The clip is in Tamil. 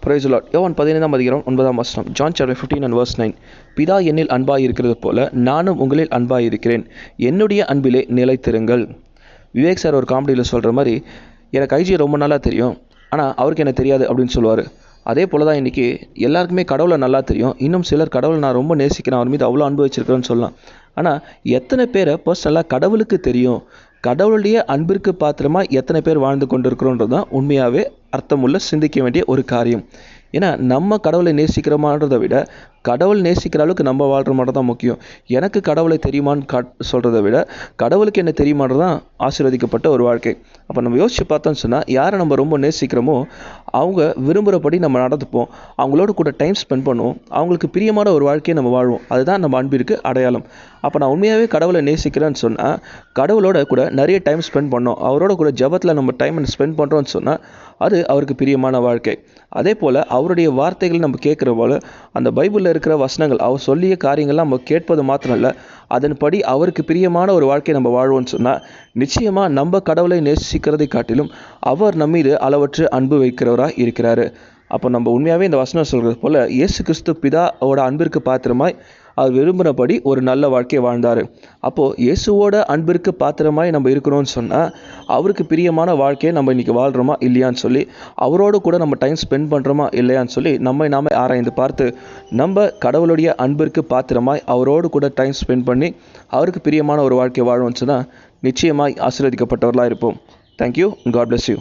Praise the Lord. யோவான் 15 அதிகாரம் 9 ஜான் சாப்டர் 15 and verse 9. பிதா என்னில் அன்பாய் இருக்கிறது போல நானும் உங்களில் அன்பாய் இருக்கிறேன், என்னுடைய அன்பிலே நிலைத்திருங்கள். விவேக் சார் ஒரு காமெடியில் சொல்கிற மாதிரி, எனக்கு ஐஜி ரொம்ப நல்லா தெரியும், ஆனால் அவருக்கு என்ன தெரியாது அப்படின்னு சொல்லுவார். அதே போல் தான் இன்றைக்கி எல்லாருக்குமே கடவுளை நல்லா தெரியும். இன்னும் சிலர் கடவுளை நான் ரொம்ப நேசிக்கிறேன், அவர் மீது அவ்வளோ அன்பு வச்சிருக்கிறேன்னு சொல்லலாம். ஆனால் எத்தனை பேரை பர்சனலாக கடவுளுக்கு தெரியும், கடவுளுடைய அன்பிற்கு பாத்திரமாக எத்தனை பேர் வாழ்ந்து கொண்டிருக்கிறோன்றது தான் உண்மையாகவே அர்த்தமுள்ள சிந்திக்க வேண்டிய ஒரு காரியம். ஏன்னா நம்ம கடவுளை நேசிக்கிறோமான்றதை விட கடவுள் நேசிக்கிற அளவுக்கு நம்ம வாழ்கிற மட்டும் தான் முக்கியம். எனக்கு கடவுளை தெரியுமான்னு சொல்கிறத விட கடவுளுக்கு என்ன தெரியுமான்றது தான் ஆசீர்வதிக்கப்பட்ட ஒரு வாழ்க்கை. அப்போ நம்ம யோசித்து பார்த்தோன்னு சொன்னால், யாரை நம்ம ரொம்ப நேசிக்கிறோமோ அவங்க விரும்புகிறபடி நம்ம நடந்துப்போம், அவங்களோட கூட டைம் ஸ்பெண்ட் பண்ணுவோம், அவங்களுக்கு பிரியமான ஒரு வாழ்க்கையை நம்ம வாழ்வோம். அதுதான் நம்ம அன்பிற்கு அடையாளம். அப்போ நான் உண்மையாகவே கடவுளை நேசிக்கிறேன்னு சொன்னால் கடவுளோட கூட நிறைய டைம் ஸ்பெண்ட் பண்ணோம், அவரோட கூட ஜபத்தில் நம்ம டைம் ஸ்பெண்ட் பண்ணுறோன்னு சொன்னால் அது அவருக்கு பிரியமான வாழ்க்கை. அதே போல் அவருடைய வார்த்தைகள் நம்ம கேட்குற போல் அந்த பைபிளில் இருக்கிற வசனங்கள், அவர் சொல்லிய காரியங்கள்லாம் நம்ம கேட்பது மாத்திரம் இல்லை, அதன்படி அவருக்கு பிரியமான ஒரு வாழ்க்கையை நம்ம வாழ்வோம்னு சொன்னால் நிச்சயமாக நம்ம கடவுளை நேசிக்கிறதை காட்டிலும் அவர் நம்மீது அளவற்று அன்பு வைக்கிறவராக இருக்கிறாரு. அப்போ நம்ம உண்மையாகவே இந்த வசனம் சொல்கிறது போல் இயேசு கிறிஸ்து பிதாவோட அன்பிற்கு பாத்திரமாய் அவர் விரும்பினபடி ஒரு நல்ல வாழ்க்கையை வாழ்ந்தார். அப்போது இயேசுவோட அன்பிற்கு பாத்திரமாய் நம்ம இருக்கிறோன்னு சொன்னால் அவருக்கு பிரியமான வாழ்க்கையை நம்ம இன்றைக்கி வாழ்கிறோமா இல்லையான்னு சொல்லி, அவரோடு கூட நம்ம டைம் ஸ்பெண்ட் பண்ணுறோமா இல்லையான்னு சொல்லி நம்மை நாம ஆராய்ந்து பார்த்து நம்ம கடவுளுடைய அன்பிற்கு பாத்திரமாய் அவரோடு கூட டைம் ஸ்பெண்ட் பண்ணி அவருக்கு பிரியமான ஒரு வாழ்க்கையை வாழ்வோம்னு சொன்னால் நிச்சயமாய் ஆசீர்வதிக்கப்பட்டவர்களாக இருப்போம். தேங்க்யூ. God bless you.